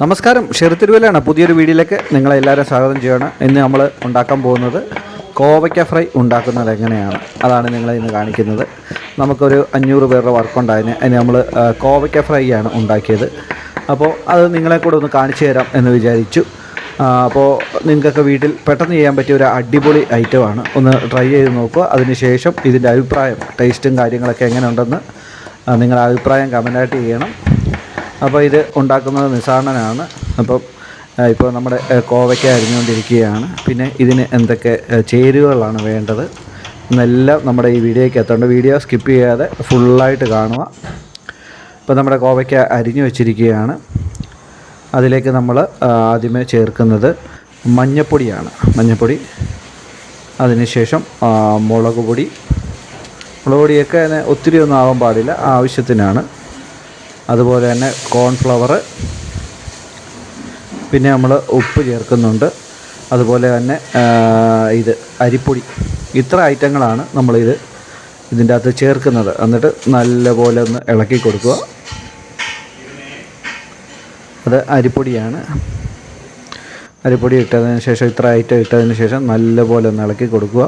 നമസ്കാരം, ഷെറിത്തിരുവല്ലാണ്. പുതിയൊരു വീഡിയോയിലേക്ക് നിങ്ങളെല്ലാവരും സ്വാഗതം ചെയ്യണം. ഇന്ന് നമ്മൾ ഉണ്ടാക്കാൻ പോകുന്നത് കോവയ്ക്ക ഫ്രൈ ഉണ്ടാക്കുന്നത് എങ്ങനെയാണ്, അതാണ് നിങ്ങളെ ഇന്ന് കാണിക്കുന്നത്. നമുക്കൊരു 500 പേരുടെ വർക്കുണ്ടായതിന് അതിന് നമ്മൾ കോവയ്ക്ക ഫ്രൈ ആണ് ഉണ്ടാക്കിയത്. അപ്പോൾ അത് നിങ്ങളെ കൂടെ ഒന്ന് കാണിച്ചു തരാം എന്ന് വിചാരിച്ചു. അപ്പോൾ നിങ്ങൾക്കൊക്കെ വീട്ടിൽ പെട്ടെന്ന് ചെയ്യാൻ പറ്റിയ ഒരു അടിപൊളി ഐറ്റമാണ്. ഒന്ന് ട്രൈ ചെയ്ത് നോക്കുക. അതിനുശേഷം ഇതിൻ്റെ അഭിപ്രായം, ടേസ്റ്റും കാര്യങ്ങളൊക്കെ എങ്ങനെയുണ്ടെന്ന് നിങ്ങളുടെ അഭിപ്രായം കമൻറ്റായിട്ട് ചെയ്യണം. അപ്പോൾ ഇത് ഉണ്ടാക്കുന്നത് നിസാരണനാണ്. ഇപ്പോൾ നമ്മുടെ കോവയ്ക്ക അരിഞ്ഞുകൊണ്ടിരിക്കുകയാണ്. പിന്നെ ഇതിന് എന്തൊക്കെ ചേരുവകളാണ് വേണ്ടത് എന്നെല്ലാം നമ്മുടെ ഈ വീഡിയോയ്ക്ക് എത്തേണ്ട. വീഡിയോ സ്കിപ്പ് ചെയ്യാതെ ഫുള്ളായിട്ട് കാണുക. ഇപ്പോൾ നമ്മുടെ കോവയ്ക്ക അരിഞ്ഞു വെച്ചിരിക്കുകയാണ്. അതിലേക്ക് നമ്മൾ ആദ്യമേ ചേർക്കുന്നത് മഞ്ഞൾപ്പൊടിയാണ്. മഞ്ഞൾപ്പൊടി, അതിനുശേഷം മുളക് പൊടിയൊക്കെ ഒത്തിരി ഒന്നും ആവാൻ പാടില്ല, ആവശ്യത്തിനാണ്. അതുപോലെ തന്നെ കോൺഫ്ലവർ, പിന്നെ നമ്മൾ ഉപ്പ് ചേർക്കുന്നുണ്ട്. അതുപോലെ തന്നെ ഇത് അരിപ്പൊടി. ഇത്ര ഐറ്റങ്ങളാണ് ഇതിൻ്റെ അകത്ത് ചേർക്കുന്നത്. എന്നിട്ട് നല്ലപോലെ ഒന്ന് ഇളക്കി കൊടുക്കുക. അത് അരിപ്പൊടിയാണ്. അരിപ്പൊടി ഇട്ടതിന് ശേഷം, ഇത്ര ഐറ്റം ഇട്ടതിന് ശേഷം നല്ലപോലെ ഒന്ന് ഇളക്കി കൊടുക്കുക.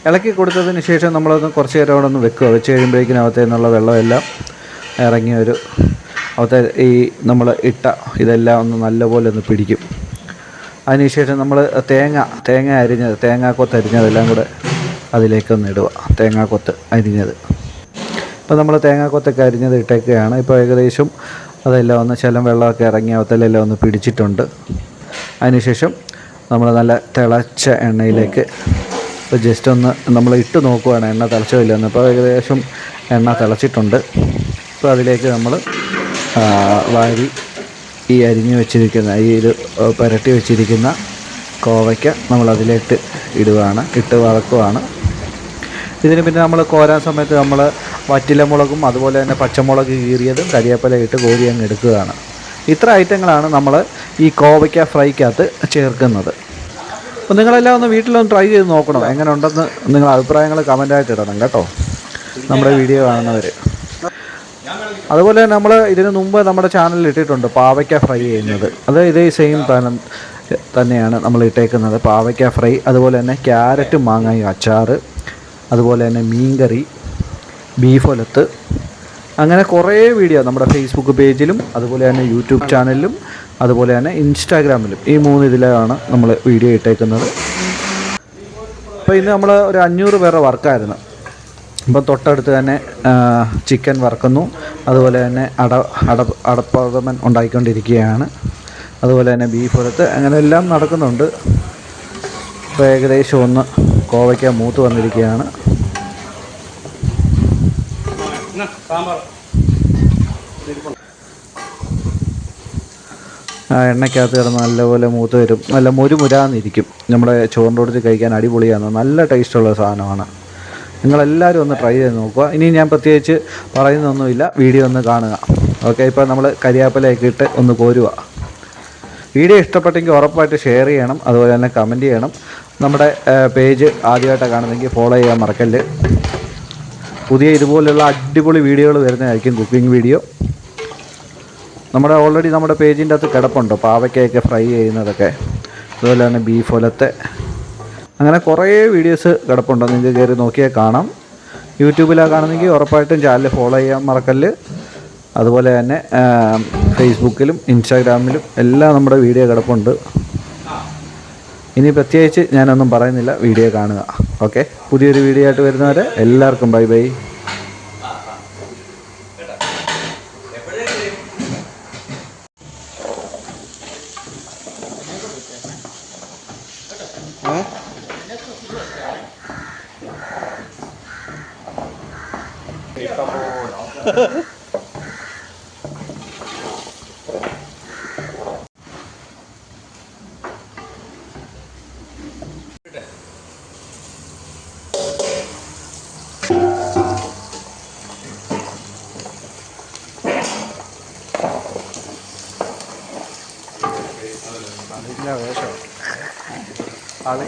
ഇളക്കി കൊടുത്തതിന് ശേഷം നമ്മളൊന്ന് കുറച്ച് നേരം അവിടെ ഒന്ന് വെക്കുക. വെച്ച് കഴിയുമ്പോഴേക്കും അകത്ത് നിന്നുള്ള വെള്ളമെല്ലാം ഇറങ്ങി അകത്തെ ഈ നമ്മൾ ഇതെല്ലാം ഒന്ന് നല്ലപോലെ ഒന്ന് പിടിക്കും. അതിനുശേഷം നമ്മൾ തേങ്ങ അരിഞ്ഞത്, തേങ്ങാക്കൊത്ത് അരിഞ്ഞതെല്ലാം കൂടെ അതിലേക്കൊന്ന് ഇടുക. തേങ്ങാക്കൊത്ത് അരിഞ്ഞത്, ഇപ്പോൾ നമ്മൾ തേങ്ങാക്കൊത്തൊക്കെ അരിഞ്ഞത് ഇട്ടേക്കുകയാണ്. ഇപ്പോൾ ഏകദേശം അതെല്ലാം ഒന്ന് ശകലം വെള്ളമൊക്കെ ഇറങ്ങി അകത്തെല്ലാം ഒന്ന് പിടിച്ചിട്ടുണ്ട്. അതിനുശേഷം നമ്മൾ നല്ല തിളച്ച എണ്ണയിലേക്ക് ഇപ്പോൾ ജസ്റ്റ് ഒന്ന് നമ്മൾ ഇട്ട് നോക്കുകയാണ് എണ്ണ തിളച്ചോ ഇല്ലെന്ന്. ഇപ്പോൾ ഏകദേശം എണ്ണ തിളച്ചിട്ടുണ്ട്. ഇപ്പോൾ അതിലേക്ക് നമ്മൾ ഈ അരിഞ്ഞു വെച്ചിരിക്കുന്ന ഇത് പുരട്ടി വെച്ചിരിക്കുന്ന കോവയ്ക്ക നമ്മളതിലേക്ക് ഇട്ട് വറക്കുകയാണ്. ഇതിന് പിന്നെ നമ്മൾ കോരാൻ സമയത്ത് നമ്മൾ വറ്റലമുളകും അതുപോലെ തന്നെ പച്ചമുളക് കീറിയതും കരിവേപ്പില ഇട്ട് കോരി അങ്ങ് എടുക്കുകയാണ്. ഇത്ര ഐറ്റങ്ങളാണ് നമ്മൾ ഈ കോവയ്ക്ക ഫ്രൈക്കകത്ത് ചേർക്കുന്നത്. അപ്പോൾ നിങ്ങളെല്ലാം ഒന്ന് വീട്ടിലൊന്ന് ട്രൈ ചെയ്ത് നോക്കണം. എങ്ങനെ ഉണ്ടെന്ന് നിങ്ങളുടെ അഭിപ്രായങ്ങൾ കമൻറ്റായിട്ട് ഇടണം കേട്ടോ, നമ്മുടെ വീഡിയോ കാണുന്നവർ. അതുപോലെ തന്നെ നമ്മൾ ഇതിന് മുമ്പ് നമ്മുടെ ചാനലിൽ ഇട്ടിട്ടുണ്ട് പാവയ്ക്ക ഫ്രൈ ചെയ്യുന്നത്. അത് ഇതേ സെയിം തന്നെയാണ് നമ്മൾ ഇട്ടേക്കുന്നത്. പാവയ്ക്ക ഫ്രൈ, അതുപോലെ തന്നെ ക്യാരറ്റും മാങ്ങായും അച്ചാർ, അതുപോലെ തന്നെ മീൻകറി, ബീഫ് ഒലത്ത്, അങ്ങനെ കുറേ വീഡിയോ നമ്മുടെ ഫേസ്ബുക്ക് പേജിലും അതുപോലെ തന്നെ യൂട്യൂബ് ചാനലിലും അതുപോലെ തന്നെ ഇൻസ്റ്റാഗ്രാമിലും, ഈ 3 ഇതിലാണ് നമ്മൾ വീഡിയോ ഇട്ടേക്കുന്നത്. അപ്പോൾ ഇന്ന് നമ്മൾ ഒരു 500 പേരുടെ വർക്കായിരുന്നു. ഇപ്പം തൊട്ടടുത്ത് തന്നെ ചിക്കൻ വറക്കുന്നു. അതുപോലെ തന്നെ അടപ്രഥമൻ ഉണ്ടാക്കിക്കൊണ്ടിരിക്കുകയാണ്. അതുപോലെ തന്നെ ബീഫ് ഒലത്ത്, അങ്ങനെ എല്ലാം നടക്കുന്നുണ്ട്. ഇപ്പോൾ ഏകദേശം ഒന്ന് കോവയ്ക്ക മൂത്ത് വന്നിരിക്കുകയാണ്. എണ്ണയ്ക്കകത്ത് കിടന്ന് നല്ലപോലെ മൂത്ത് വരും. നല്ല മുരാന്നിരിക്കും. നമ്മുടെ ചോറിൻ്റെ കൂടെ കഴിക്കാൻ അടിപൊളിയാണ്. നല്ല ടേസ്റ്റുള്ള സാധനമാണ്. നിങ്ങളെല്ലാവരും ഒന്ന് ട്രൈ ചെയ്ത് നോക്കുക. ഇനി ഞാൻ പ്രത്യേകിച്ച് പറയുന്നൊന്നുമില്ല, വീഡിയോ ഒന്ന് കാണുക. ഓക്കെ, ഇപ്പോൾ നമ്മൾ കരിവേപ്പിലയൊക്കെ ഇട്ട് ഒന്ന് കോരുക. വീഡിയോ ഇഷ്ടപ്പെട്ടെങ്കിൽ ഉറപ്പായിട്ട് ഷെയർ ചെയ്യണം, അതുപോലെ തന്നെ കമൻറ്റ് ചെയ്യണം. നമ്മുടെ പേജ് ആദ്യമായിട്ടാണ് കാണുന്നതെങ്കിൽ ഫോളോ ചെയ്യാൻ മറക്കല്ല്. പുതിയ ഇതുപോലുള്ള അടിപൊളി വീഡിയോകൾ വരുന്നതായിരിക്കും, കുക്കിംഗ് വീഡിയോ. നമ്മുടെ പേജിൻ്റെ അകത്ത് കിടപ്പുണ്ട് പാവയ്ക്കയൊക്കെ ഫ്രൈ ചെയ്യുന്നതൊക്കെ, അതുപോലെ തന്നെ ബീഫ് ഒലത്തെ, അങ്ങനെ കുറേ വീഡിയോസ് കിടപ്പുണ്ട്. നിങ്ങൾക്ക് കയറി നോക്കിയാൽ കാണാം. യൂട്യൂബിലാണ് കാണുന്നെങ്കിൽ ഉറപ്പായിട്ടും ചാനൽ ഫോളോ ചെയ്യാൻ മറക്കല്ല്. അതുപോലെ തന്നെ ഫേസ്ബുക്കിലും ഇൻസ്റ്റാഗ്രാമിലും എല്ലാം നമ്മുടെ വീഡിയോ കിടപ്പുണ്ട്. ഇനി പ്രത്യേകിച്ച് ഞാനൊന്നും പറയുന്നില്ല, വീഡിയോ കാണുക. ഓക്കെ, പുതിയൊരു വീഡിയോ ആയിട്ട് വരുന്നവരെ എല്ലാവർക്കും ബൈ ബൈ. അതില്ല വേഷം അത്